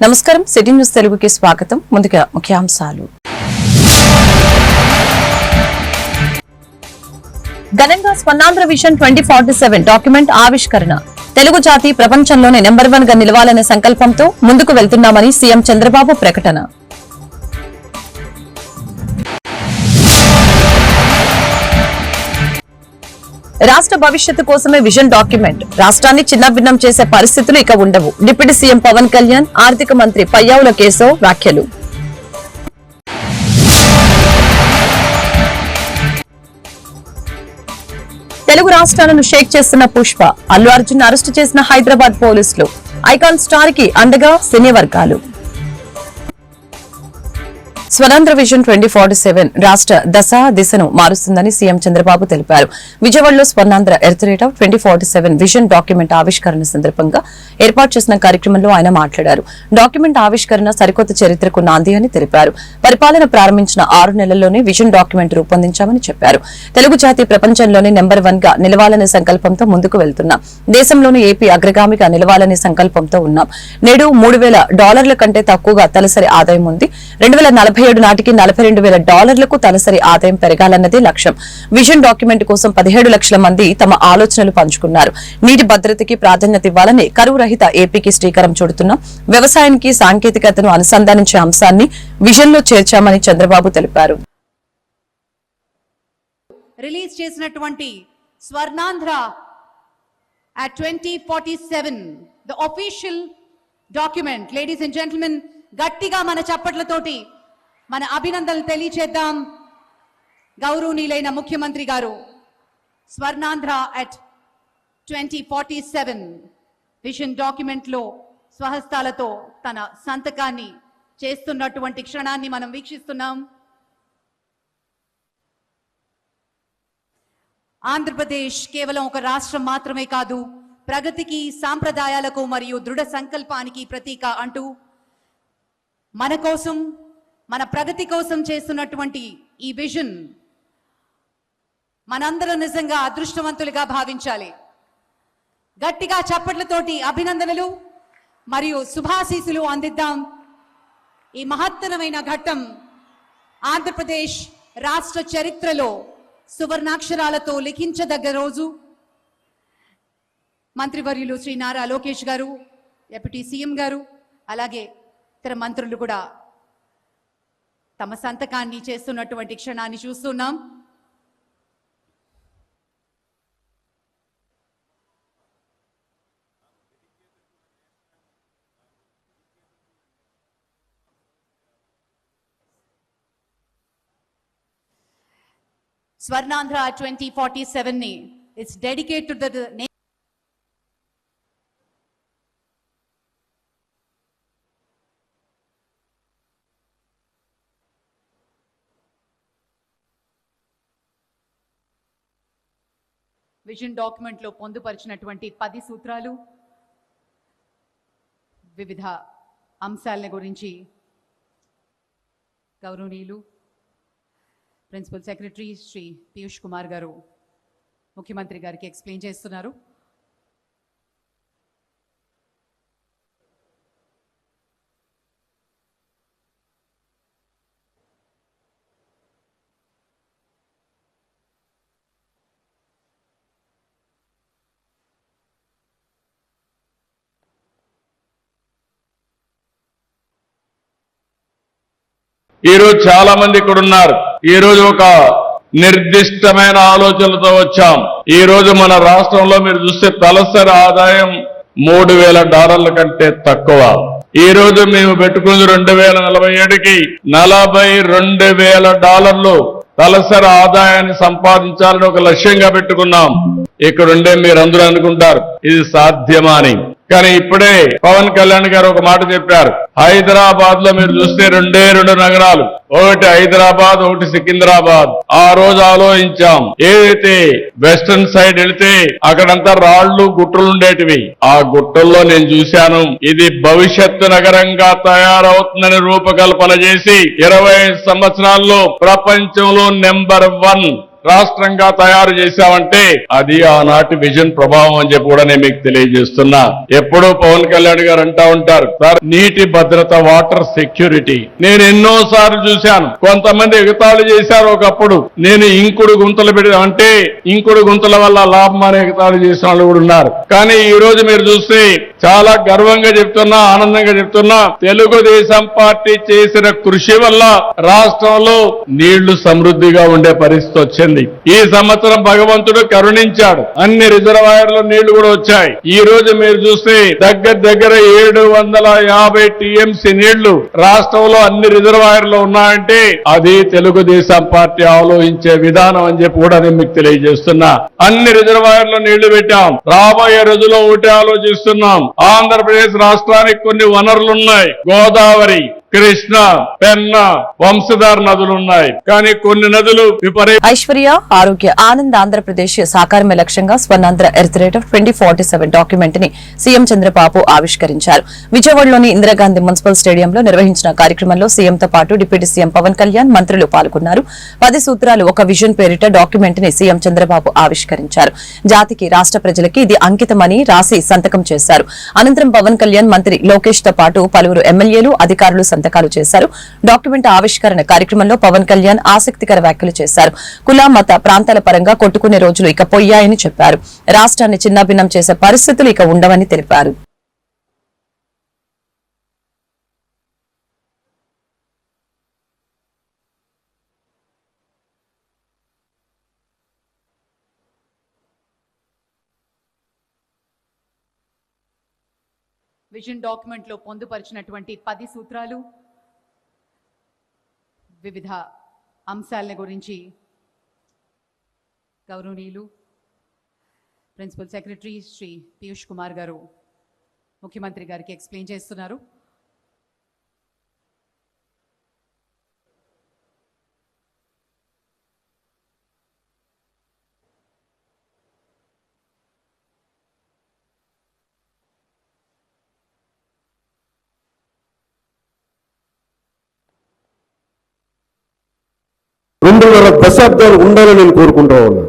నమస్కారం, city news తెలుగుకి స్వాగతం. ముందుగా ముఖ్యాంశాలు. ఘనంగా స్వర్ణాంధ్ర విజన్ 2047 డాక్యుమెంట్ ఆవిష్కరణ. తెలుగు జాతి ప్రపంచంలోనే నెంబర్ 1 గా నిలవాలనే సంకల్పంతో ముందుకు వెళ్తున్నామని సీఎం చంద్రబాబు ప్రకటన. రాష్ట్ర భవిష్యత్తు కోసమే విజన్ డాక్యుమెంట్. రాష్ట్రాన్ని చిన్నభిన్నం చేసే పరిస్థితులు ఇక ఉండవు. డిప్యూటీ సీఎం పవన్ కళ్యాణ్, ఆర్థిక మంత్రి పయ్యావుల కేశవ్ వ్యాఖ్యలు. తెలుగు రాష్ట్రాలను షేక్ చేస్తున్న పుష్ప. అల్లు అర్జున్ అరెస్టు చేసిన హైదరాబాద్ పోలీసులు. ఐకాన్ స్టార్ కి అండగా సినీ వర్గాలు. స్వర్ణాంధ్ర విజన్ 2047 రాష్ట్ర దిశను మారుస్తుందని సీఎం చంద్రబాబు తెలిపారు. విజయవాడలో స్వర్ణాంధ్ర ఎర్త్ 2047 విజన్ డాక్యుమెంట్ ఆవిష్కరణ సందర్భంగా ఏర్పాటు చేసిన కార్యక్రమంలో ఆయన మాట్లాడారు. డాక్యుమెంట్ ఆవిష్కరణ సరికొత్త చరిత్రకు నాంది అని తెలిపారు. పరిపాలన ప్రారంభించిన 6 నెలల్లోనే విజన్ డాక్యుమెంట్ రూపొందించామని చెప్పారు. తెలుగు జాతి ప్రపంచంలోనే నెంబర్ 1 గా నిలవాలనే సంకల్పంతో ముందుకు వెళ్తున్నాం. దేశంలోని ఏపీ అగ్రగామిగా నిలవాలనే సంకల్పంతో ఉన్నాం. నేడు $3,000 కంటే తక్కువగా తలసరి ఆదాయం ఉంది. 2047 నాటికి $42,000 తలసరి ఆదాయం పెరగాలన్నదే లక్ష్యం. విజన్ డాక్యుమెంట్ కోసం 17 లక్షల మంది తమ ఆలోచనలు పంచుకున్నారు. నీటి భద్రతకి ప్రాధాన్యత ఇవ్వాలని, కరువు రహిత ఏపీకి శ్రీకారం చుడుతున్నాం. వ్యవసాయానికి సాంకేతికతను అనుసంధానించే అంశాన్ని విజన్ లో చేర్చామని చంద్రబాబు తెలిపారు. రిలీజ్ చేసినటువంటి Swarnandhra at 2047 the official document. ladies and gentlemen, గట్టిగా మన చప్పట్లతోటి మన అభినందనలు తెలియచేద్దాం. గౌరవనీయులైన ముఖ్యమంత్రి గారు స్వర్ణాంధ్ర at 2047 విజన్ డాక్యుమెంట్ లో స్వహస్తాలతో తన సంతకాన్ని చేస్తున్నటువంటి క్షణాన్ని మనం వీక్షిస్తున్నాం. ఆంధ్రప్రదేశ్ కేవలం ఒక రాష్ట్రం మాత్రమే కాదు, ప్రగతికి, సాంప్రదాయాలకు మరియు దృఢ సంకల్పానికి ప్రతీక అంటూ మన కోసం, మన ప్రగతి కోసం చేస్తున్నటువంటి ఈ విజన్ మనందరం నిజంగా అదృష్టవంతులుగా భావించాలి. గట్టిగా చప్పట్లతోటి అభినందనలు మరియు శుభాశీసులు అందిద్దాం. ఈ మహత్తరమైన ఘట్టం ఆంధ్రప్రదేశ్ రాష్ట్ర చరిత్రలో సువర్ణాక్షరాలతో లిఖించదగ్గ రోజు. మంత్రివర్యులు శ్రీ నారా లోకేష్ గారు, డిప్యూటీ సీఎం గారు, అలాగే ఇతర మంత్రులు కూడా తమ సంతకాన్ని చేస్తున్నటువంటి క్షణాన్ని చూస్తున్నాం. స్వర్ణాంధ్ర 2047 ని it's dedicated to the vision document లో పొందుపరిచినటువంటి 10 సూత్రాలు, వివిధ అంశాల గురించి గౌరవనీయులు ప్రిన్సిపల్ సెక్రటరీ శ్రీ పీయూష్ కుమార్ గారు ముఖ్యమంత్రి గారికి ఎక్స్ప్లెయిన్ చేస్తున్నారు. ఈ రోజు చాలా మంది ఇక్కడ ఉన్నారు. ఈ రోజు ఒక నిర్దిష్టమైన ఆలోచనలతో వచ్చాం. ఈ రోజు మన రాష్ట్రంలో మీరు చూస్తే తలసరి ఆదాయం $3,000 కంటే తక్కువ. ఈ రోజు మేము పెట్టుకుంది 2047కి $42,000 తలసరి ఆదాయాన్ని సంపాదించాలని ఒక లక్ష్యంగా పెట్టుకున్నాం. ఇక్కడుండే మీరందరూ అనుకుంటారు ఇది సాధ్యమా అని. కానీ ఇప్పుడే పవన్ కళ్యాణ్ గారు ఒక మాట చెప్పారు. హైదరాబాద్ లో మీరు చూస్తే 2 నగరాలు, ఒకటి హైదరాబాద్, ఒకటి సికింద్రాబాద్. ఆ రోజు ఆలోచించాం, ఏదైతే వెస్టర్న్ సైడ్ వెళితే అక్కడంతా రాళ్లు గుట్టలు ఉండేటివి. ఆ గుట్టల్లో నేను చూశాను, ఇది భవిష్యత్తు నగరంగా తయారవుతుందని రూపకల్పన చేసి 25 సంవత్సరాల్లో ప్రపంచంలో నెంబర్ 1 రాష్ట్రంగా తయారు చేశామంటే అది ఆనాటి విజన్ ప్రభావం అని చెప్పి కూడా నేను మీకు తెలియజేస్తున్నా. ఎప్పుడూ పవన్ కళ్యాణ్ గారు అంటా ఉంటారు, సార్ నీటి భద్రత, వాటర్ సెక్యూరిటీ. నేను ఎన్నో సార్లు చూశాను, కొంతమంది ఎగతాళి చేశారు ఒకప్పుడు. నేను ఇంకుడు గుంతలు పెట్టి అంటే ఇంకుడు గుంతల వల్ల లాభం అనే ఎగతాళి చేసిన వాళ్ళు కూడా ఉన్నారు. కానీ ఈ రోజు మీరు చూస్తే చాలా గర్వంగా చెప్తున్నా, ఆనందంగా చెప్తున్నా, తెలుగుదేశం పార్టీ చేసిన కృషి వల్ల రాష్ట్రంలో నీళ్లు సమృద్ధిగా ఉండే పరిస్థితి వచ్చింది. ఈ సంవత్సరం భగవంతుడు కరుణించాడు, అన్ని రిజర్వాయర్లో నీళ్లు కూడా వచ్చాయి. ఈ రోజు మీరు చూస్తే దగ్గర 750 టీఎంసీ నీళ్లు రాష్ట్రంలో అన్ని రిజర్వాయర్లో ఉన్నాయంటే అది తెలుగుదేశం పార్టీ ఆలోచించే విధానం అని చెప్పి కూడా నేను మీకు తెలియజేస్తున్నా. అన్ని రిజర్వాయర్లో నీళ్లు పెట్టాం. రాబోయే రోజుల్లో ఒకటి ఆలోచిస్తున్నాం, ఆంధ్రప్రదేశ్ రాష్ట్రానికి కొన్ని వనరులున్నాయి. గోదావరి, కృష్ణ, పెన్న, వంశధార నదులు ఉన్నాయి. కానీ కొన్ని నదులు ఐశ్వర్య ఆరోగ్య ఆనంద్ ఆంధ్రప్రదేశ్ సాకారమే లక్ష్యంగా Swarnandhra earth rate of 2047 document ని సీఎం చంద్రబాబు ఆవిష్కరించారు. విజయవాడలోని ఇందిరాగాంధీ మున్సిపల్ స్టేడియంలో నిర్వహించిన కార్యక్రమంలో సీఎంతో పాటు డిప్యూటీ సీఎం పవన్ కళ్యాణ్, మంత్రులు పాల్గొన్నారు. 10 సూత్రాలు ఒక విజన్ పేరిట డాక్యుమెంట్ ని సీఎం చంద్రబాబు ఆవిష్కరించారు. జాతికి, రాష్ట్ర ప్రజలకి ఇది అంకితమని రాసి సంతకం చేశారు. అనంతరం పవన్ కళ్యాణ్, మంత్రి లోకేష్ తో పాటు పలువురు ఎమ్మెల్యేలు, అధికారులు సంతకాలు చేశారు. డాక్యుమెంట్ ఆవిష్కరణ కార్యక్రమంలో పవన్ కళ్యాణ్ ఆసక్తికర వ్యాఖ్యలు చేశారు. కుల, మత, ప్రాంతాల పరంగా కొట్టుకునే రోజులు ఇక పోయాయని చెప్పారు. రాష్ట్రాన్ని చిన్నాభిన్నం చేసే పరిస్థితులు ఇక ఉండవని తెలిపారు. విజన్ డాక్యుమెంట్ లో పొందుపరిచినటువంటి 10 సూత్రాలు, వివిధ అంశాల గురించి గౌరవనీయులు ప్రిన్సిపల్ సెక్రటరీ శ్రీ పీయూష్ కుమార్ గారు ముఖ్యమంత్రి గారికి ఎక్స్ప్లెయిన్ చేస్తున్నారు. రెండున్నర దశాబ్దాలు ఉండాలని నేను కోరుకుంటా ఉన్నా.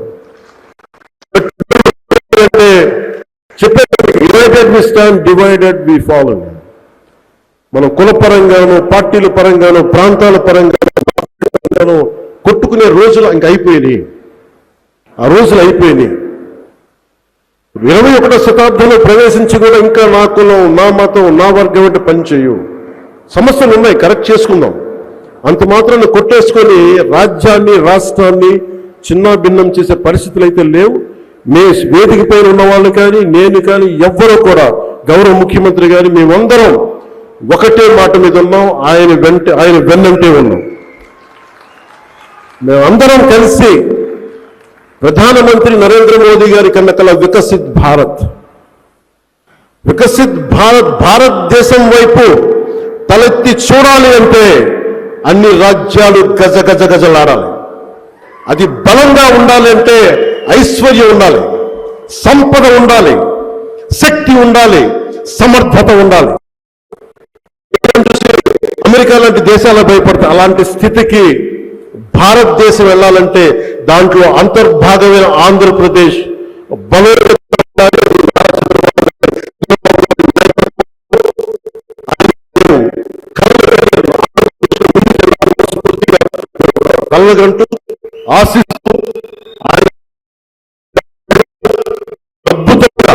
Divided we fall. మనం కులపరంగాను, పార్టీల పరంగాను, ప్రాంతాల పరంగాను కొట్టుకునే రోజులు ఇంక అయిపోయినాయి. ఆ రోజులు అయిపోయినాయి. 21వ శతాబ్దంలో ప్రవేశించి కూడా ఇంకా నా కులం, నా మతం, నా వర్గం అంటే పనిచేయు. సమస్యలు ఉన్నాయి, కరెక్ట్ చేసుకుందాం. అంత మాత్రాన్ని కొట్టేసుకొని రాజ్యాన్ని, రాష్ట్రాన్ని చిన్నాభిన్నం చేసే పరిస్థితులు అయితే లేవు. వేదిక పైన ఉన్న వాళ్ళు కానీ, నేను కానీ, ఎవ్వరూ కూడా, గౌరవ ముఖ్యమంత్రి గారి మేమందరం ఒకటే మాట మీద ఉన్నాం. ఆయన వెన్నంటే ఉన్నాం. మేమందరం కలిసి ప్రధానమంత్రి నరేంద్ర మోదీ గారి కన్నా వికసిత్ భారత్, భారతదేశం వైపు తలెత్తి చూడాలి అంటే అన్ని రాజ్యాలు గజగజలాడాలి. అది బలంగా ఉండాలి అంటే ఐశ్వర్యం ఉండాలి, సంపద ఉండాలి, శక్తి ఉండాలి, సమర్థత ఉండాలి. అమెరికా లాంటి దేశాలు భయపడతాయి. అలాంటి స్థితికి భారతదేశం వెళ్ళాలంటే దాంట్లో అంతర్భాగమైన ఆంధ్రప్రదేశ్ కలగంటూ ఆశిస్తూ అద్భుతంగా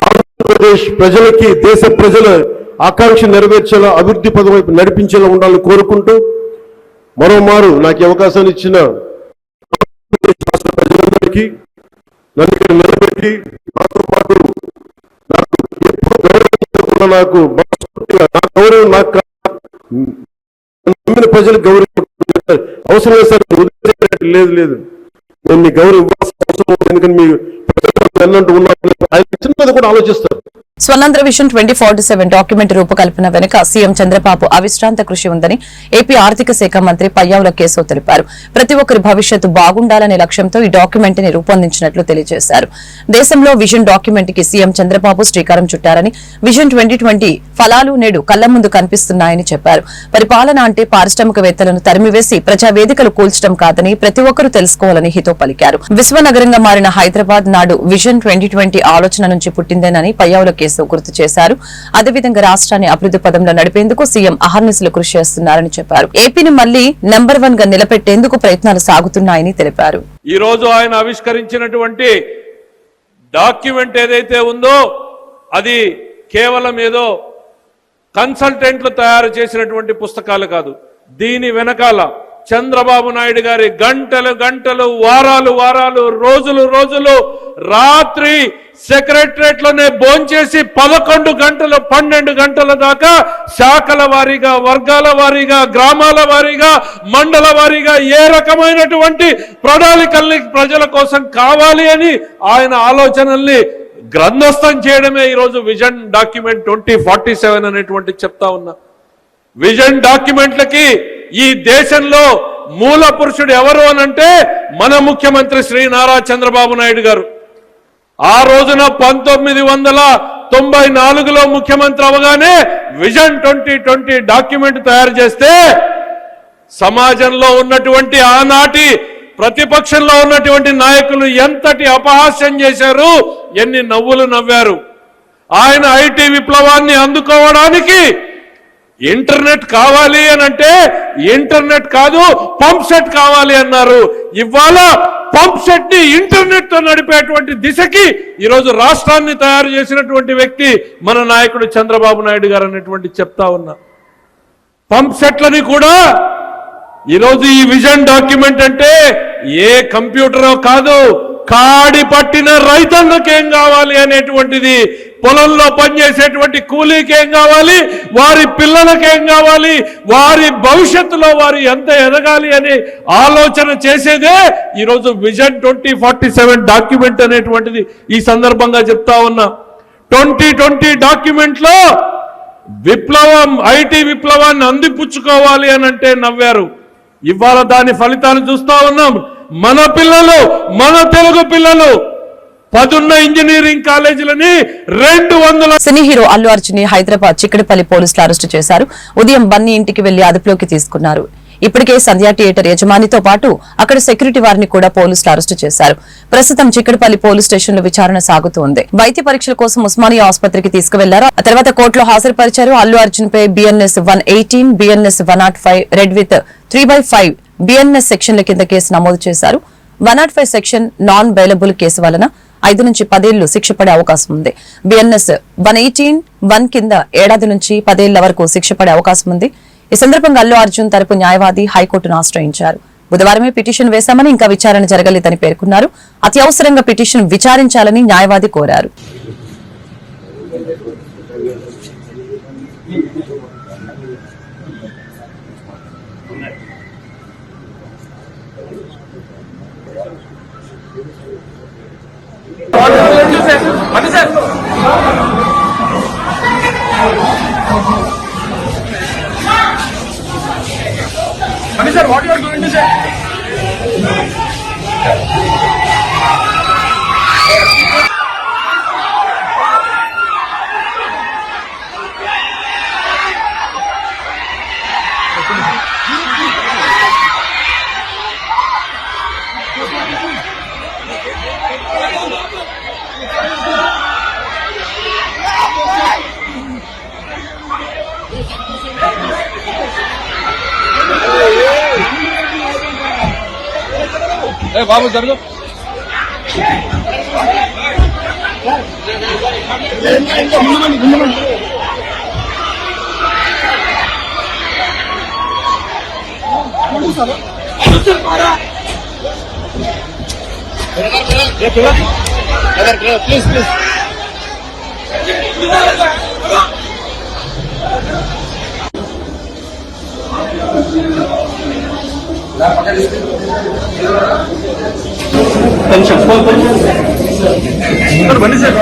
ఆంధ్రప్రదేశ్ ప్రజలకి, దేశ ప్రజల ఆకాంక్ష నెరవేర్చేలా, అభివృద్ధి పదం వైపు నడిపించేలా ఉండాలని కోరుకుంటూ మరోమారు నాకు అవకాశాన్ని ఇచ్చిన ప్రజలందరికీ, నన్ను ఇక్కడ నిలబెట్టి నాతో పాటు నాకు ఎప్పుడు గౌరవించకుండా నాకు నా గౌరవం నాకు నమ్మిన ప్రజలకు గౌరవం అవసరం లేదు సార్. లేదు నేను మీ గౌరవం ఇవ్వాల్సిన అవసరం, ఎందుకంటే మీరు ప్రజలు ఎన్నంటూ ఉన్నారు. ఆయన చిన్నది కూడా ఆలోచిస్తారు. స్వర్ణాంధ్ర విజన్ 2047 డాక్యుమెంట్ రూపకల్పన వెనుక సీఎం చంద్రబాబు అవిశ్రాంత కృషి ఉందని ఏపీ ఆర్థిక శాఖ మంత్రి పయ్యావుల కేశవ్ తెలిపారు. ప్రతి ఒక్కరి భవిష్యత్తు బాగుండాలనే లక్ష్యంతో ఈ డాక్యుమెంట్ ని రూపొందించినట్లు తెలియజేశారు. దేశంలో విజన్ డాక్యుమెంట్ కి సీఎం చంద్రబాబు శ్రీకారం చుట్టారని, విజన్ 2020 ఫలాలు నేడు కళ్ల ముందు కనిపిస్తున్నాయని చెప్పారు. పరిపాలన అంటే పారిశ్రామికవేత్తలను తరిమివేసి ప్రజావేదికలు కూల్చడం కాదని ప్రతి ఒక్కరూ తెలుసుకోవాలని హితో పలికారు. విశ్వనగరంగా మారిన హైదరాబాద్ నాడు విజన్ 2020 ఆలోచన నుంచి పుట్టిందేనని పయ్యావుల కేశవ్ గుర్తు చేశారు. అదేవిధంగా రాష్ట్రాన్ని అభివృద్ధి పదంలో నడిపేందుకు సీఎం అహర్నిశలు కృషి చేస్తున్నారని చెప్పారు. ఏపీని మళ్లీ నెంబర్ 1 గా నిలబెట్టేందుకు ప్రయత్నాలు సాగుతున్నాయని తెలిపారు. ఈ రోజు ఆయన ఆవిష్కరించినటువంటి డాక్యుమెంట్ ఏదైతే ఉందో అది కేవలం ఏదో కన్సల్టెంట్లు తయారు చేసినటువంటి పుస్తకాలు కాదు. దీని వెనకాల చంద్రబాబు నాయుడు గారి గంటలు గంటలు, వారాలు వారాలు, రోజులు రోజులు, రాత్రి సెక్రటరేట్ లోనే భోంచేసి 11 గంటలు 12 గంటల దాకా శాఖల వారీగా, వర్గాల వారీగా, గ్రామాల వారీగా, మండల వారీగా ఏ రకమైనటువంటి ప్రణాళికల్ని ప్రజల కోసం కావాలి అని ఆయన ఆలోచనల్ని గ్రంథస్థం చేయడమే ఈరోజు విజన్ డాక్యుమెంట్ 2047 అనేటువంటి చెప్తా ఉన్నా. విజన్ డాక్యుమెంట్లకి ఈ దేశంలో మూల పురుషుడు ఎవరు అనంటే మన ముఖ్యమంత్రి శ్రీ నారా చంద్రబాబు నాయుడు గారు. ఆ రోజున 1994లో ముఖ్యమంత్రి అవగానే విజన్ 2020 డాక్యుమెంట్ తయారు చేస్తే సమాజంలో ఉన్నటువంటి ఆనాటి ప్రతిపక్షంలో ఉన్నటువంటి నాయకులు ఎంతటి అపహాస్యం చేశారు, ఎన్ని నవ్వులు నవ్వారు. ఆయన ఐటీ విప్లవాన్ని అందుకోవడానికి ఇంటర్నెట్ కావాలి అని అంటే ఇంటర్నెట్ కాదు పంప్ సెట్ కావాలి అన్నారు. ఇవాళ పంప్ సెట్ ని ఇంటర్నెట్ తో నడిపేటువంటి దిశకి ఈరోజు రాష్ట్రాన్ని తయారు చేసినటువంటి వ్యక్తి మన నాయకుడు చంద్రబాబు నాయుడు గారు అనేటువంటి చెప్తా ఉన్నా. పంప్ సెట్లని కూడా ఈరోజు ఈ విజన్ డాక్యుమెంట్ అంటే ఏ కంప్యూటరో కాదు, కాడి పట్టిన రైతన్నకేం కావాలి అనేటువంటిది, పొలంలో పనిచేసేటువంటి కూలీకేం కావాలి, వారి పిల్లలకేం కావాలి, వారి భవిష్యత్తులో వారు ఎంత ఎదగాలి అనే ఆలోచన చేసేదే ఈరోజు విజన్ 2047 డాక్యుమెంట్ అనేటువంటిది ఈ సందర్భంగా చెప్తా ఉన్నా. 2020 డాక్యుమెంట్ లో విప్లవం, ఐటీ విప్లవాన్ని అందిపుచ్చుకోవాలి అని అంటే నవ్వారు. ఇవాళ దాని ఫలితాలు చూస్తా ఉన్నాం. మన పిల్లలు, మన తెలుగు పిల్లలు 10 ఇంజనీరింగ్ కాలేజీలని 200. సినీ హీరో అల్లు అర్జున్ ని హైదరాబాద్ చిక్కడపల్లి పోలీసులు అరెస్టు చేశారు. ఉదయం బన్నీ ఇంటికి వెళ్లి అదుపులోకి తీసుకున్నారు. ఇప్పటికే సంధ్యా థియేటర్ యజమానితో పాటు అక్కడ సెక్యూరిటీ వారిని కూడా పోలీసులు అరెస్టు చేశారు. ప్రస్తుతం చిక్కడపల్లి పోలీస్ స్టేషన్ లో విచారణ సాగుతోంది. వైద్య పరీక్షల కోసం ఉస్మానియా ఆసుపత్రికి తీసుకువెళ్లారు. ఆ తర్వాత కోర్టులో హాజరుపరిచారు. అల్లు అర్జున్ పై BNS 118, BNS 105, red with 3/5 BNS సెక్షన్ల కింద కేసు నమోదు చేశారు. 105 సెక్షన్ నాన్ బెయిలబుల్ కేసు వలన 5 నుంచి 10 ఏళ్లు శిక్ష పడే అవకాశం ఉంది. BNS 118(1) కింద 7 ఏళ్ల నుంచి 10 ఏళ్ల వరకు శిక్ష పడే అవకాశం ఉంది. ఈ సందర్భంగా అల్లు అర్జున్ తరపు న్యాయవాది హైకోర్టును ఆశ్రయించారు. బుధవారమే పిటిషన్ వేశామని, ఇంకా విచారణ జరగలేదని పేర్కొన్నారు. అత్యవసరంగా పిటిషన్ విచారించాలని న్యాయవాది కోరారు. Sir, what you are going to say? బాబు జరుగు. ప్లీజ్ ప్లీజ్ బన్నీ సార్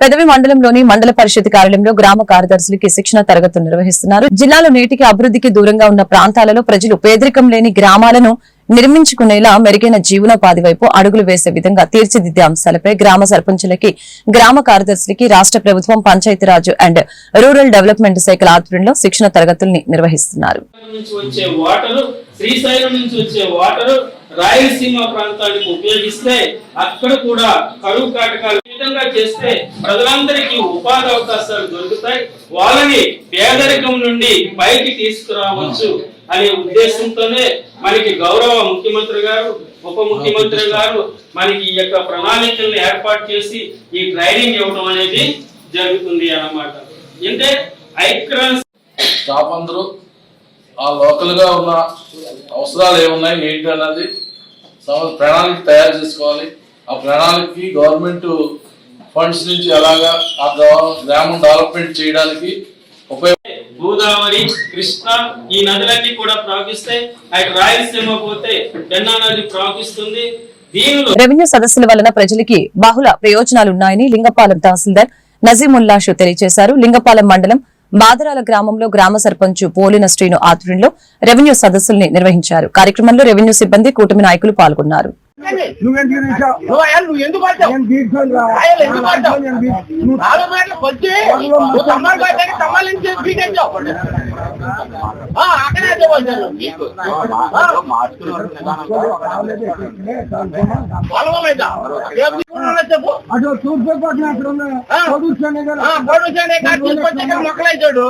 పెదవి మండలంలోని మండల పరిషత్ కార్యాలయంలో గ్రామ కార్యదర్శులకి శిక్షణ తరగతులు నిర్వహిస్తున్నారు. జిల్లాలో నీటికి అభివృద్ధికి దూరంగా ఉన్న ప్రాంతాలలో ప్రజలు పేదరికం లేని గ్రామాలను నిర్మించుకునేలా మెరుగైన జీవనోపాధి వైపు అడుగులు వేసే విధంగా తీర్చిదిద్దే అంశాలపై గ్రామ సర్పంచులకి, గ్రామ కార్యదర్శులకి రాష్ట్ర ప్రభుత్వం పంచాయతీరాజ్ అండ్ రూరల్ డెవలప్మెంట్ శాఖల ఆధ్వర్యంలో శిక్షణ తరగతుల్ని నిర్వహిస్తున్నారు. శ్రీశైలం నుంచి వచ్చే వాటర్ రాయలసీమ ప్రాంతానికి ఉపయోగిస్తే అక్కడ కూడా కరువు కాటకాలు విధంగా చేస్తే ప్రజలందరికీ ఉపాధి అవకాశాలు దొరుకుతాయి, వాళ్ళని పేదరికం నుండి పైకి తీసుకురావచ్చు అనే ఉద్దేశంతోనే మనకి గౌరవ ముఖ్యమంత్రి గారు, ఉప ముఖ్యమంత్రి గారు మనకి ఈ యొక్క ప్రణాళికలను ఏర్పాటు చేసి ఈ ట్రైనింగ్ ఇవ్వడం అనేది జరుగుతుంది అన్నమాట. అంటే ఐక్రాన్స్ స్టాఫ్ అందరూ ఆ లోకల్ గా ఉన్న అవసరాలు ఏమున్నాయి ఏంటి అన్నది ప్రణాళిక తయారు చేసుకోవాలి. ఆ ప్రణాళికకి గవర్నమెంట్ ఫండ్స్ నుంచి ఎలాగా ఆ గ్రామం డెవలప్మెంట్ చేయడానికి గోదావరి, కృష్ణ ఈ నదులన్నీ కూడా ప్రవహిస్తాయి. అటు రాయలసీమ పోతే పెన్నా నది ప్రవహిస్తుంది. దీనిలో రెవెన్యూ సదస్సుల వలన ప్రజలకి బహుళ ప్రయోజనాలున్నాయని లింగపాలెం తహసీల్దార్ నజీముల్లాషు తెలియజేశారు. లింగపాలెం మండలం బాదరాల గ్రామంలో గ్రామ సర్పంచ్ పోలిన శ్రీను ఆధ్వర్యంలో రెవెన్యూ సదస్సుల్ని నిర్వహించారు. కార్యక్రమంలో రెవెన్యూ సిబ్బంది, కూటమి నాయకులు పాల్గొన్నారు. మొక్కలైతాడు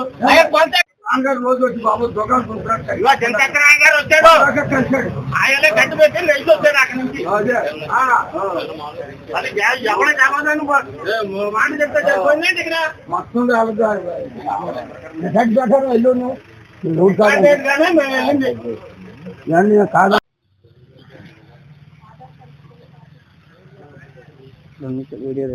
అందరు రోజు వచ్చి బాబు దుకాణం ఆయన గట్టి పెట్టి వెళ్ళి వచ్చాడు అక్కడి నుంచి. ఎవరి సమాధానం మాట చెప్తే చెప్పండి ఇక్కడ మొత్తం గట్టి పెట్టారు వెళ్ళి కాదు. వీడియో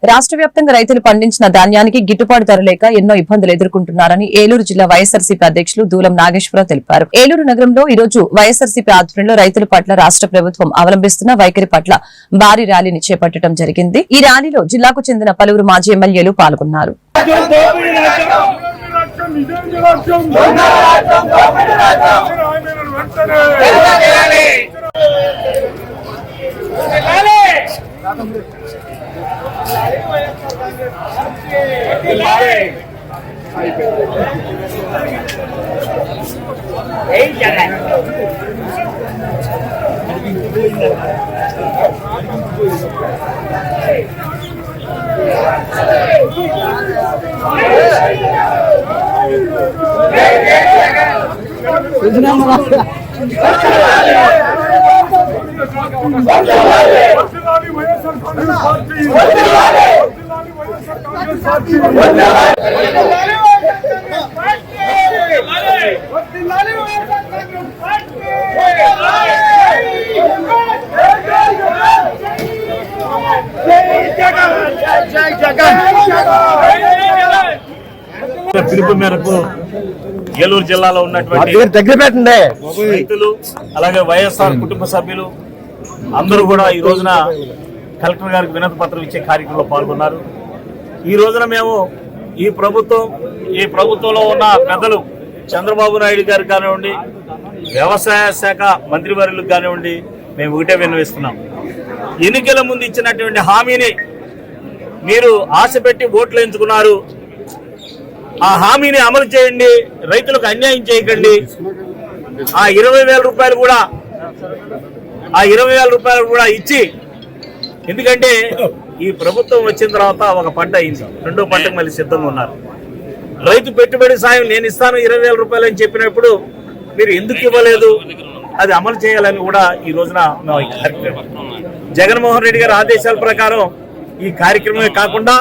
రాష్ట్ర వ్యాప్తంగా రైతులు పండించిన ధాన్యానికి గిట్టుబాటు ధర లేక ఎన్నో ఇబ్బందులు ఎదుర్కొంటున్నారని ఏలూరు జిల్లా వైఎస్ఆర్సీపీ అధ్యక్షులు దూలం నాగేశ్వరరావు తెలిపారు. ఏలూరు నగరంలో ఈ రోజు వైఎస్ఆర్సీపీ ఆధ్వర్యంలో రైతుల పట్ల రాష్ట్ర ప్రభుత్వం అవలంబిస్తున్న వైఖరి పట్ల భారీ ర్యాలీని చేపట్టడం జరిగింది. ఈ ర్యాలీలో జిల్లాకు చెందిన పలువురు మాజీ ఎమ్మెల్యేలు పాల్గొన్నారు. పిలుపు మేరకు ఏలూరు జిల్లాలో ఉన్నటువంటి రైతులు అలాగే వైఎస్ఆర్ కుటుంబ సభ్యులు అందరూ కూడా ఈ రోజున కలెక్టర్ గారికి వినతి పత్రం ఇచ్చే కార్యక్రమంలో పాల్గొన్నారు. ఈ రోజున మేము ఈ ప్రభుత్వంలో ఉన్న పెద్దలు చంద్రబాబు నాయుడు గారు కానివ్వండి, వ్యవసాయ శాఖ మంత్రివర్యులకు కానివ్వండి, మేము ఒకటే విన్నవిస్తున్నాం. ఎన్నికల ముందు ఇచ్చినటువంటి హామీని మీరు ఆశ పెట్టి ఓట్లు ఎంచుకున్నారు. ఆ హామీని అమలు చేయండి, రైతులకు అన్యాయం చేయకండి. ఆ 20,000 రూపాయలు కూడా ఇచ్చి, ఎందుకంటే ఈ ప్రభుత్వం వచ్చిన తర్వాత ఒక పంట అయింది, రెండో పంటకు మళ్ళీ సిద్ధంగా ఉన్నారు. రైతు పెట్టుబడి సాయం నేను ఇస్తాను 20,000 రూపాయలు అని చెప్పినప్పుడు మీరు ఎందుకు ఇవ్వలేదు, అది అమలు చేయాలని కూడా ఈ రోజున జగన్మోహన్ రెడ్డి గారి ఆదేశాల ప్రకారం ఈ కార్యక్రమమే కాకుండా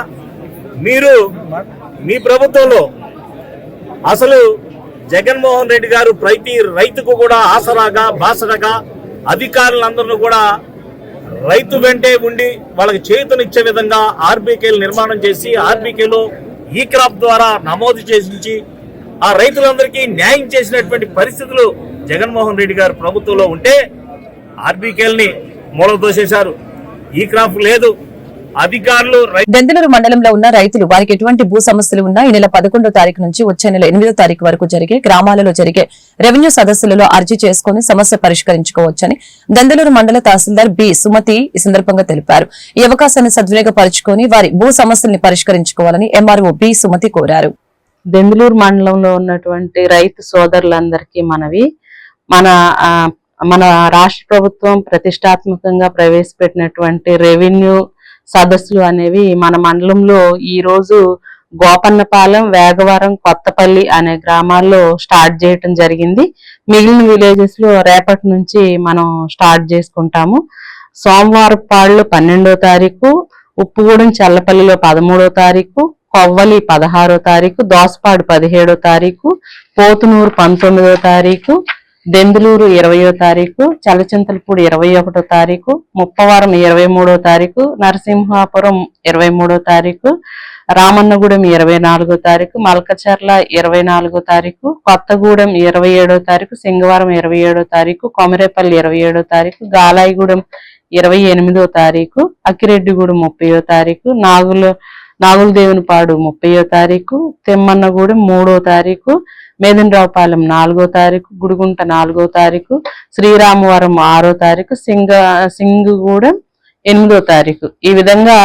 మీరు మీ ప్రభుత్వంలో అసలు జగన్మోహన్ రెడ్డి గారు ప్రతి రైతుకు కూడా ఆసరాగా బాసరగా అధికారులందరూ కూడా రైతు వెంటే ఉండి వాళ్ళకి చేతునిచ్చే విధంగా ఆర్బీకేలు నిర్మాణం చేసి ఆర్బీకేలో ఈ క్రాప్ ద్వారా నమోదు చేసి ఆ రైతులందరికీ న్యాయం చేసినటువంటి పరిస్థితులు జగన్మోహన్ రెడ్డి గారు ప్రభుత్వంలో ఉంటే ఆర్బీకేల్ని మూలదోసేశారు. ఈ క్రాప్ లేదు. అధికారులు దెందులూరు మండలంలో ఉన్న రైతులు వారికి ఎటువంటి భూ సమస్యలు ఉన్నా ఈ నెల 11వ తారీఖు నుంచి వచ్చే నెల 8వ తారీఖు వరకు జరిగే గ్రామాలలో జరిగే రెవెన్యూ సదస్సులలో అర్జీ చేసుకుని సమస్య పరిష్కరించుకోవచ్చని దెందులూరు మండల తహసీల్దార్ బి సుమతి ఈ సందర్భంగా తెలిపారు. ఈ అవకాశాన్ని సద్వినియోగపరుచుకొని వారి భూ సమస్యల్ని పరిష్కరించుకోవాలని ఎంఆర్ఓ బి సుమతి కోరారు. దెందులూరు మండలంలో ఉన్నటువంటి రైతు సోదరులందరికీ మనవి, మన రాష్ట్ర ప్రభుత్వం ప్రతిష్టాత్మకంగా ప్రవేశపెట్టినటువంటి రెవెన్యూ సదస్సులు అనేవి మన మండలంలో ఈ రోజు గోపన్నపాలెం, వేగవరం, కొత్తపల్లి అనే గ్రామాల్లో స్టార్ట్ చేయటం జరిగింది. మిగిలిన విలేజెస్ లో రేపటి నుంచి మనం స్టార్ట్ చేసుకుంటాము. సోమవారపాడులో 12వ తారీఖు, ఉప్పుగూడెం చల్లపల్లిలో 13వ తారీఖు, కొవ్వలి 16వ తారీఖు, దోసపాడు 17వ తారీఖు, పోతునూరు 19వ తారీఖు, దెందులూరు 20వ తారీఖు, చలచింతలపూడి 21వ తారీఖు, ముప్పవరం 23వ తారీఖు, నరసింహాపురం 23వ తారీఖు, రామన్నగూడెం 24వ తారీఖు, మల్కచర్ల 24వ తారీఖు, కొత్తగూడెం 27వ తారీఖు, సింగవరం 27వ తారీఖు, కొమరేపల్లి 27వ తారీఖు, గాలాయిగూడెం 28వ తారీఖు, అక్కిరెడ్డిగూడెం 30వ తారీఖు, నాగులదేవునిపాడు 30వ తారీఖు, తిమ్మన్నగూడెం 3వ తారీఖు, మేదనరావుపాలెం 4వ తారీఖు, గుడిగుంట 4వ తారీఖు, శ్రీరామవరం 6వ తారీఖు, సింగుగూడెం 8వ తారీఖు. ఈ విధంగా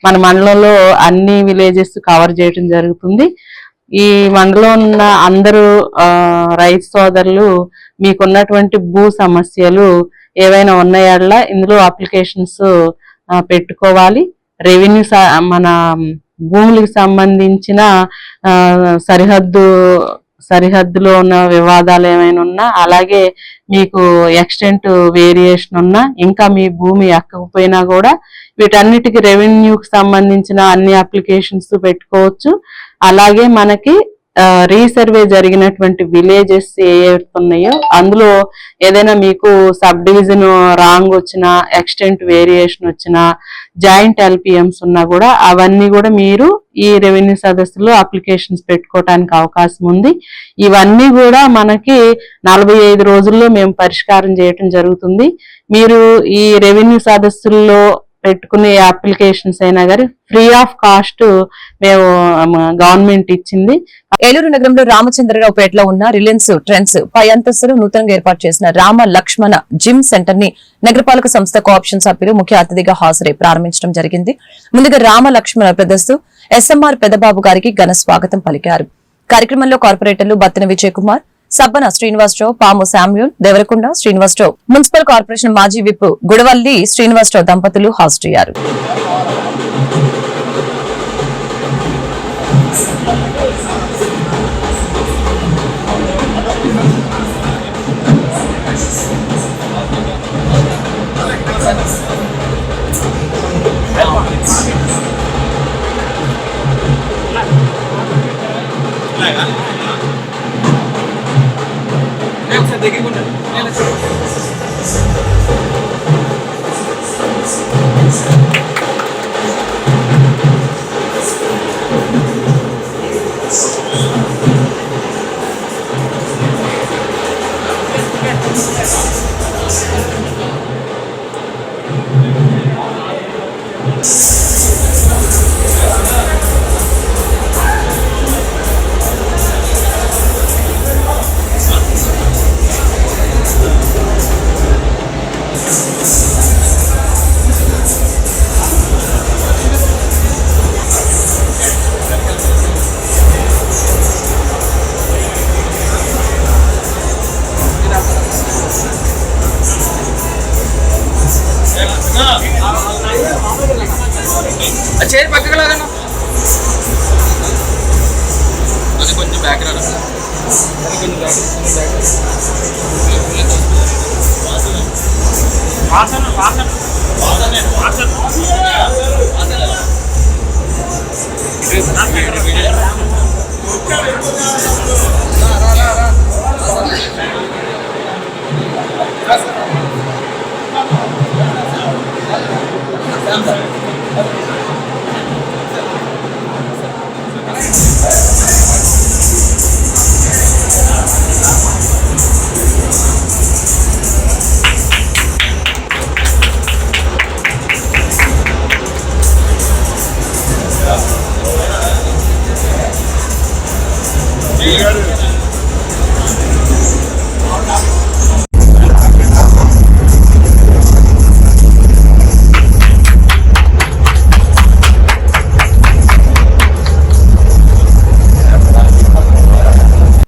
మన మండలంలో అన్ని విలేజెస్ కవర్ చేయడం జరుగుతుంది. ఈ మండలంలో ఉన్న అందరూ రైతు సోదరులు మీకున్నటువంటి భూ సమస్యలు ఏవైనా ఉన్నాయల్లా ఇందులో అప్లికేషన్స్ పెట్టుకోవాలి. రెవెన్యూ మన భూములకు సంబంధించిన సరిహద్దులో ఉన్న వివాదాలు ఏమైనా ఉన్నా, అలాగే మీకు ఎక్స్టెంట్ వేరియేషన్ ఉన్నా, ఇంకా మీ భూమి ఎక్కకపోయినా కూడా వీటన్నిటికీ రెవెన్యూకి సంబంధించిన అన్ని అప్లికేషన్స్ పెట్టుకోవచ్చు. అలాగే మనకి రీసర్వే జరిగినటువంటి విలేజెస్ ఉన్నాయో అందులో ఏదైనా మీకు సబ్ డివిజన్ రాంగ్ వచ్చినా, ఎక్స్టెంట్ వేరియేషన్ వచ్చినా, జాయింట్ ఎల్పిఎంస్ ఉన్నా కూడా అవన్నీ కూడా మీరు ఈ రెవెన్యూ సదస్సులో అప్లికేషన్స్ పెట్టుకోవడానికి అవకాశం ఉంది. ఇవన్నీ కూడా మనకి 45 రోజుల్లో మేము పరిష్కారం చేయటం జరుగుతుంది. మీరు ఈ రెవెన్యూ సదస్సుల్లో పెట్టుకునే అప్లికేషన్స్ అయినా కానీ ఫ్రీ ఆఫ్ కాస్ట్ మేము గవర్నమెంట్ ఇచ్చింది. ఏలూరు నగరంలో రామచంద్రరావుపేటలో ఉన్న రిలయన్స్ ట్రెండ్స్ పై అంతస్తులు నూతనంగా ఏర్పాటు చేసిన రామ లక్ష్మణ జిమ్ సెంటర్ ని నగరపాలక సంస్థ కోఆప్షన్ సభ్యులు ముఖ్య అతిథిగా హాజరై ప్రారంభించడం జరిగింది. ముందుగా రామ లక్ష్మణ బ్రదర్స్ ఎస్ఎంఆర్ పెద్దబాబు గారికి ఘన స్వాగతం పలికారు. కార్యక్రమంలో కార్పొరేటర్లు Battina Vijay Kumar, Sabbana Srinivasarao, Pamu Samuel, Devarakonda Srinivasarao, municipal corporation మాజీ విప్ గుడవల్లి శ్రీనివాసరావు దంపతులు హాజరయ్యారు. చైర్ పక్కకు లాగన్నా, అది కొంచెం బ్యాక్ రాదు, కొంచెం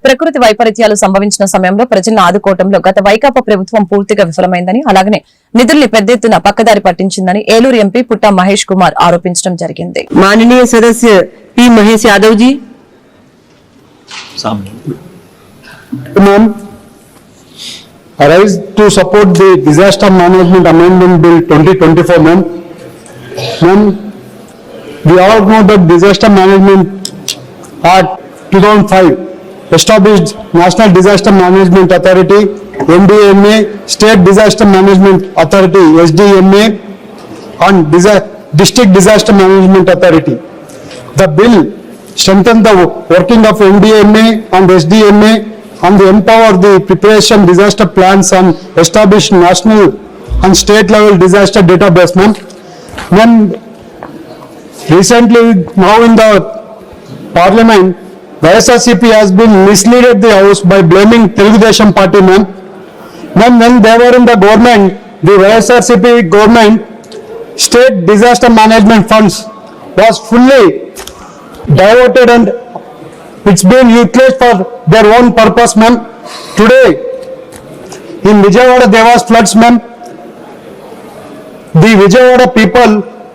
ప్రకృతి వైపరీత్యాలు సంభవించిన సమయంలో ప్రజలను ఆదుకోవడంలో గత వైకాపా ప్రభుత్వం పూర్తిగా విఫలమైందని, అలాగనే నిధుల్ని పెద్ద ఎత్తున పక్కదారి పట్టించిందని ఏలూరు ఎంపీ పుట్టా మహేష్ కుమార్ ఆరోపించడం జరిగింది. माननीय सदस्य P Mahesh Yadav ji. Ma'am, I rise to support the Disaster Management Amendment Bill 2024, ma'am. Ma'am, we all know that Disaster Management Act 2005 established National Disaster Management Authority, NDMA, State Disaster Management Authority, SDMA, and District Disaster Management Authority. The bill strengthened the working of NDMA and SDMA and empower the preparation disaster plans and establish national and state level disaster database. When recently now in the parliament, the SRCP has been misled the house by blaming Telugudesam party. When they were in the government, the SRCP government state disaster management funds was fully diverted and it's been utilized for their own purpose. Today in Vijayawada there was floods. The Vijayawada people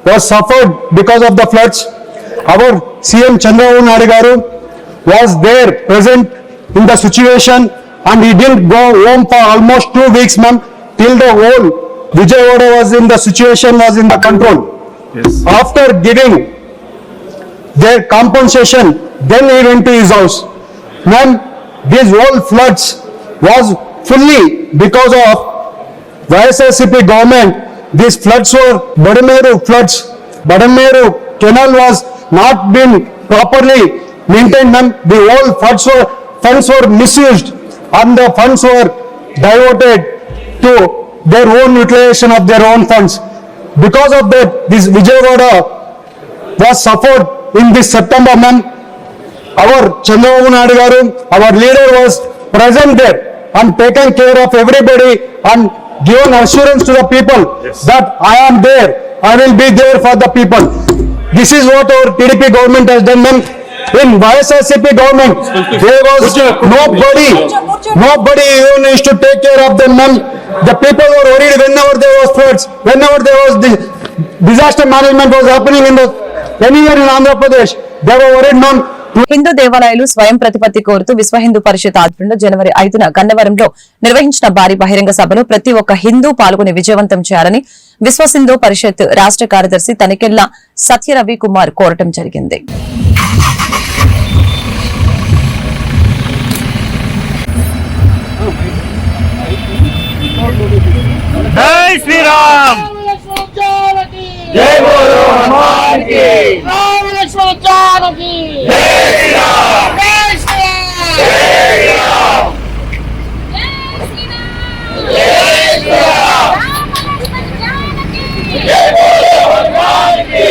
was suffered because of the floods. Our CM Chandrababu Naidu garu was there present in the situation and he didn't go home for almost 2 weeks, till the whole Vijayawada was in the situation, was in the control. Yes. After giving their compensation, then he went to his house. These whole floods was fully because of YSRCP government. These floods were Badameru floods. Badameru canal was not been properly maintained. The whole funds were misused and the funds were diverted to their own utilization of their own funds. Because of that, this Vijayawada was suffered in this September. Our Chandrababu Naidu garu, our leader, was present there and taken care of everybody and given assurance to the people that I am there, I will be there for the people. This is what our TDP government has done. In YSRCP government, there was nobody even used to take care of them. The people were worried whenever there was floods, whenever there was disaster management was happening in anywhere in Andhra Pradesh, they were worried. Hindu దేవాలయాలు స్వయం ప్రతిపత్తి కోరుతూ విశ్వ హిందూ పరిషత్ ఆధ్వర్యంలో జనవరి 5న గన్నవరంలో నిర్వహించిన భారీ బహిరంగ సభలో ప్రతి ఒక్క హిందూ పాల్గొని విజయవంతం చేయాలని విశ్వ హిందూ పరిషత్ రాష్ట్ర కార్యదర్శి తనికెళ్ల సత్యరవి కుమార్ కోరటం జరిగింది. జై శ్రీరామ్, జై బోలో హనుమాన్ కి, రామ లక్ష్మణ జానకి, జై శ్రీరామ్, జై శ్రీరామ్, జై శ్రీరామ్, జై శ్రీరామ్, రామ లక్ష్మణ జానకి, జై బోలో హనుమాన్ కి.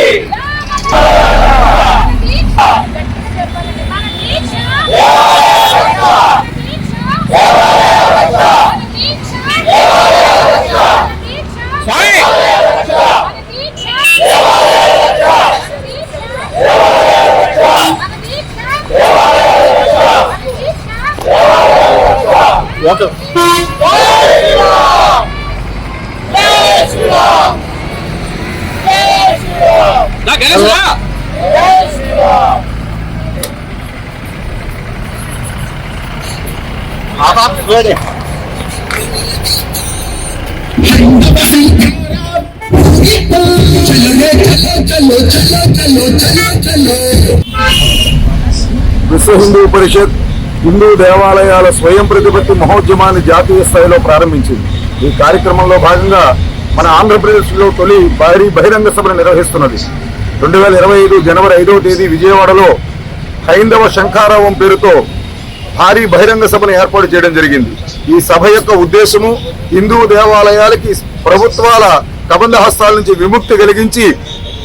విశ్వ హిందూ పరిషత్ హిందూ దేవాలయాల స్వయం ప్రతిపత్తి మహోద్యమాన్ని జాతీయ స్థాయిలో ప్రారంభించింది. ఈ కార్యక్రమంలో భాగంగా మన ఆంధ్రప్రదేశ్లో తొలి భారీ బహిరంగ సభను నిర్వహిస్తున్నది. 2025 జనవరి 5వ తేదీ విజయవాడలో హైందవ శంఖారావం పేరుతో భారీ బహిరంగ సభను ఏర్పాటు చేయడం జరిగింది. ఈ సభ యొక్క ఉద్దేశము హిందూ దేవాలయాలకి ప్రభుత్వాల కబంధ హస్తాల నుంచి విముక్తి కలిగించి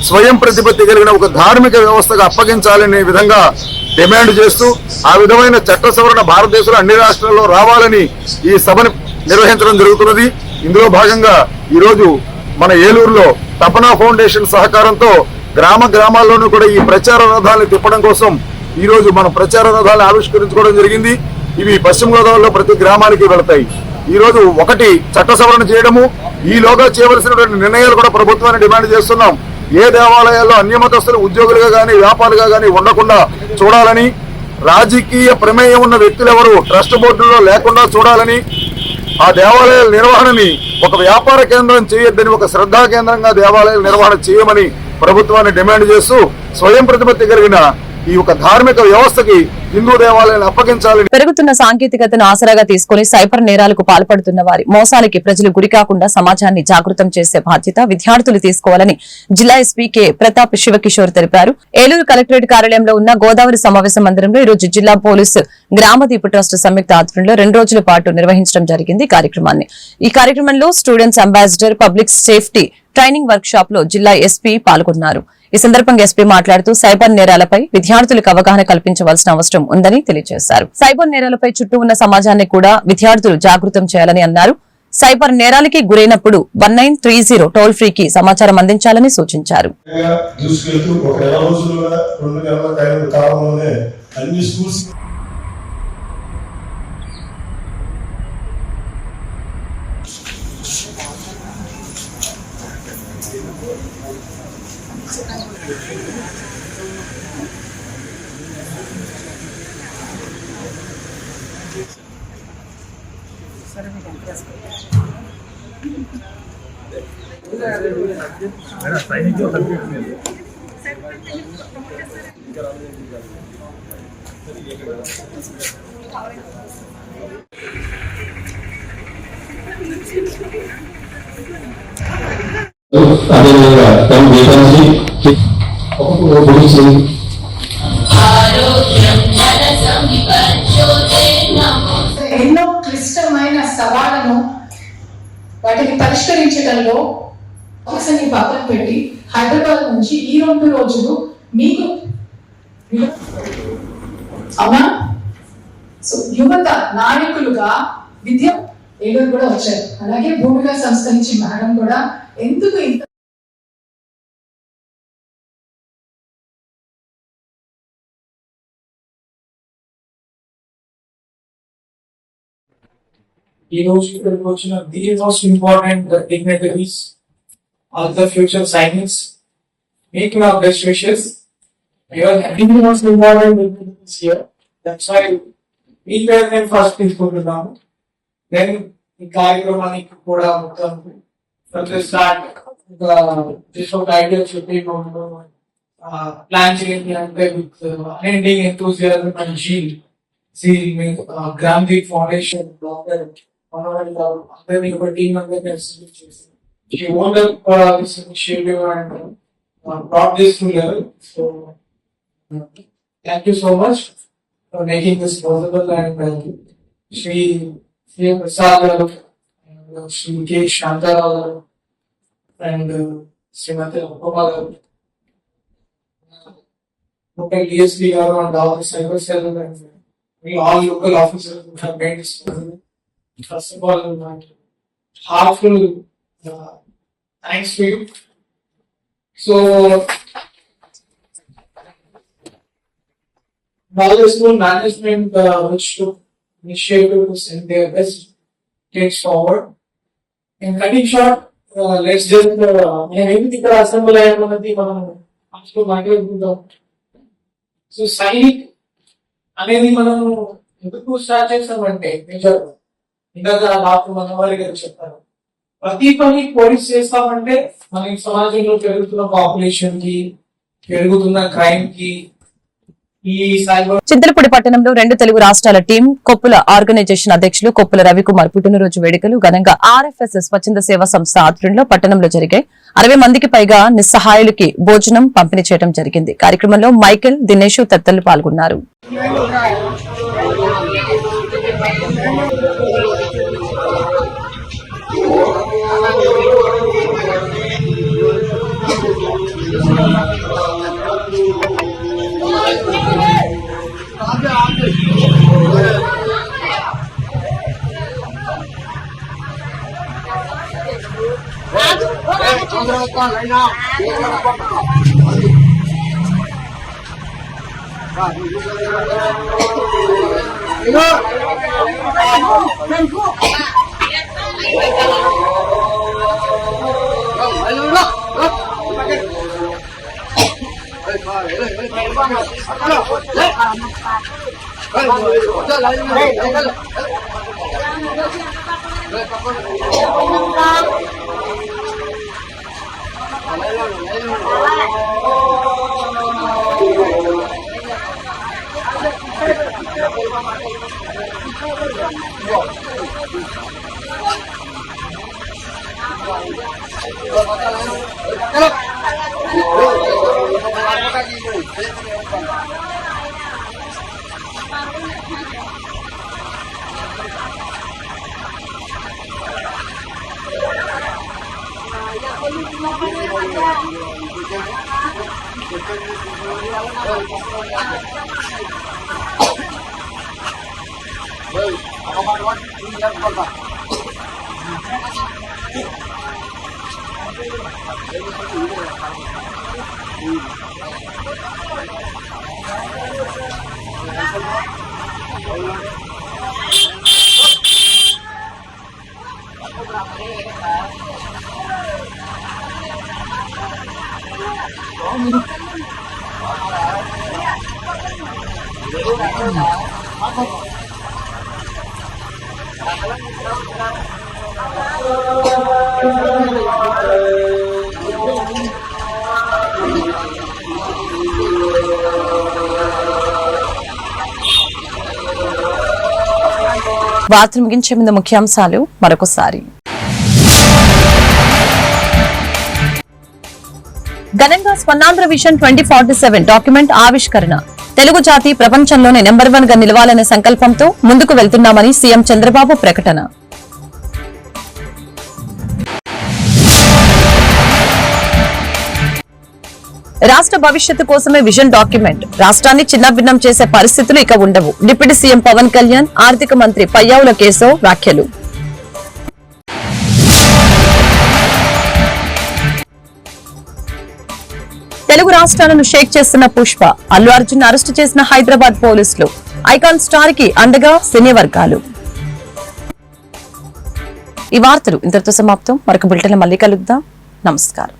స్వయం ప్రతిపత్తి కలిగిన ఒక ధార్మిక వ్యవస్థగా అప్పగించాలనే విధంగా డిమాండ్ చేస్తూ ఆ విధమైన చట్ట సవరణ భారతదేశంలో అన్ని రాష్ట్రాల్లో రావాలని ఈ సభను నిర్వహించడం జరుగుతున్నది. ఇందులో భాగంగా ఈరోజు మన ఏలూరులో తపనా ఫౌండేషన్ సహకారంతో గ్రామాల్లోనూ కూడా ఈ ప్రచార రథాలను తిప్పడం కోసం ఈ రోజు మనం ప్రచార రథాలను ఆవిష్కరించుకోవడం జరిగింది. ఇవి పశ్చిమ గోదావరిలో ప్రతి గ్రామానికి వెళతాయి. ఈ రోజు ఒకటి చట్ట సవరణ చేయడము, ఈలోగా చేయవలసినటువంటి నిర్ణయాలు కూడా ప్రభుత్వాన్ని డిమాండ్ చేస్తున్నాం. ఏ దేవాలయాల్లో అన్యమతస్తులు ఉద్యోగులుగా కానీ వ్యాపారులుగా కానీ ఉండకుండా చూడాలని, రాజకీయ ప్రమేయం ఉన్న వ్యక్తులు ఎవరు ట్రస్ట్ బోర్డుల్లో లేకుండా చూడాలని, ఆ దేవాలయాల నిర్వహణని ఒక వ్యాపార కేంద్రం చేయొద్దని ఒక శ్రద్ధా కేంద్రంగా దేవాలయాల నిర్వహణ చేయమని ప్రభుత్వాన్ని డిమాండ్ చేస్తూ స్వయం ప్రతిపత్తి కలిగిన ఈ ఒక ధార్మిక వ్యవస్థకి హిందూ దేవాలయాలను అప్పగించాలని. పెరుగుతున్న సాంకేతికతను ఆసరాగా తీసుకుని సైబర్ నేరాలకు పాల్పడుతున్న వారి మోసాలకి ప్రజలు గురికాకుండా సమాజాన్ని జాగృతం చేసే బాధ్యత విద్యార్థులు తీసుకోవాలని జిల్లా ఎస్పీ కె ప్రతాప్ శివకిషోర్ తెలిపారు. ఏలూరు కలెక్టరేట్ కార్యాలయంలో ఉన్న గోదావరి సమావేశ మందిరంలో ఈరోజు జిల్లా పోలీసు గ్రామదీపు ట్రస్ట్ సంయుక్త ఆధ్వర్యంలో 2 రోజుల పాటు నిర్వహించడం జరిగింది. ఈ కార్యక్రమంలో students ambassador public safety training work shop లో జిల్లా ఎస్పీ పాల్గొన్నారు. ఈ సందర్భంగా ఎస్పీ మాట్లాడుతూ సైబర్ నేరాలపై విద్యార్థులకు అవగాహన కల్పించవలసిన అవసరం ఉందని తెలియజేశారు. సైబర్ నేరాలపై చుట్టూ ఉన్న సమాజాన్ని కూడా విద్యార్థులు జాగృతం చేయాలని అన్నారు. సైబర్ నేరాలకి గురైనప్పుడు 1930 టోల్ ఫ్రీకి సమాచారం అందించాలని సూచించారు. అదేవిధంగా ఎన్నో క్లిష్టమైన సవాళ్లను వాటిని పరిష్కరించడంలో అవసరాన్ని పక్కన పెట్టి హైదరాబాద్ నుంచి ఈ 2 రోజులు మీకు అవునా సో యువత నాయకులుగా విద్య ఏలూరు కూడా వచ్చారు. అలాగే భూమిగా సంస్థ నుంచి మేడం కూడా ఎందుకు ఇంత ఈ రోజు ఇక్కడికి వచ్చిన the most important dignitaries of the future science make my best wishes. The most important dignitaries here. That's why మీ పేరు నేను ఫస్ట్ తీసుకుంటున్నాను. దెన్ ఈ కార్యక్రమానికి కూడా మొత్తం స్టార్ట్ జస్ట్ ఒక ఐడియా చెప్పి ప్లాన్ చేయండి అంటే with attending enthusiasm and shield Gramdeep foundation అందరినీ ఒక టీమ్ అందరినీ చేసి she won this initiative and brought this to level. So thank you so much for making this possible. And Shri Prasad and Shri K. Shanta and Srimati Upama local DSP and all the cyber cell and we all local officers who have made this possible. First of all, heartful thanks to you. So, knowledge school management which took initiative to send their best kids forward. In cutting short, let's just maybe the assemble ayamannadi manam astu maatladundam. So, science అనేది మనం ఎందుకు start చేస్తామంటే major ఇందాక doctor మనవారి గారు చెప్పారు, ప్రతి పని police చేస్తామంటే మన సమాజంలో పెరుగుతున్న పాపులేషన్ కి, పెరుగుతున్న క్రైమ్ కి, ఈ సైబర్ చింతలపూడి పట్టణంలో 2 తెలుగు రాష్ట్రాల టీం కొప్పుల ఆర్గనైజేషన్ అధ్యక్షులు కొప్పుల రవికుమార్ పుట్టినరోజు వేడుకలు ఘనంగా RFS స్వచ్ఛంద సేవా సంస్థ ఆధ్వర్యంలో పట్టణంలో జరిగాయి. 60 మందికి పైగా నిస్సహాయులకి భోజనం పంపిణీ చేయడం జరిగింది. కార్యక్రమంలో మైకేల్, దినేష్ తదితరులు పాల్గొన్నారు. వార్తలు ముగించే ముందు ముఖ్యాంశాలు మరొకసారి. ఘనంగా స్వర్ణాంధ్ర విజన్ 2047 డాక్యుమెంట్ ఆవిష్కరణ. తెలుగు జాతి ప్రపంచంలోనే నెంబర్ 1 గా నిలవాలనే సంకల్పంతో ముందుకు వెళ్తున్నామని సీఎం చంద్రబాబు ప్రకటన. రాష్ట్ర భవిష్యత్తు కోసమే విజన్ డాక్యుమెంట్. రాష్ట్రాన్ని చిన్నభిన్నం చేసే పరిస్థితులు ఇక ఉండవు. డిప్యూటీ సీఎం పవన్ కళ్యాణ్, ఆర్థిక మంత్రి పయ్యావుల కేశవ్ వ్యాఖ్యలు. తెలుగు రాష్ట్రాలను షేక్ చేస్తున్న పుష్ప. అల్లు అర్జున్ అరెస్టు చేసిన హైదరాబాద్ పోలీసులు. ఐకాన్ స్టార్ కి అండగా సినీ వర్గాలు. ఈ వార్తలు ఇంతటితో సమాప్తం. మరొక బులెటిన్ మళ్ళీ కలుద్దాం. నమస్కారం.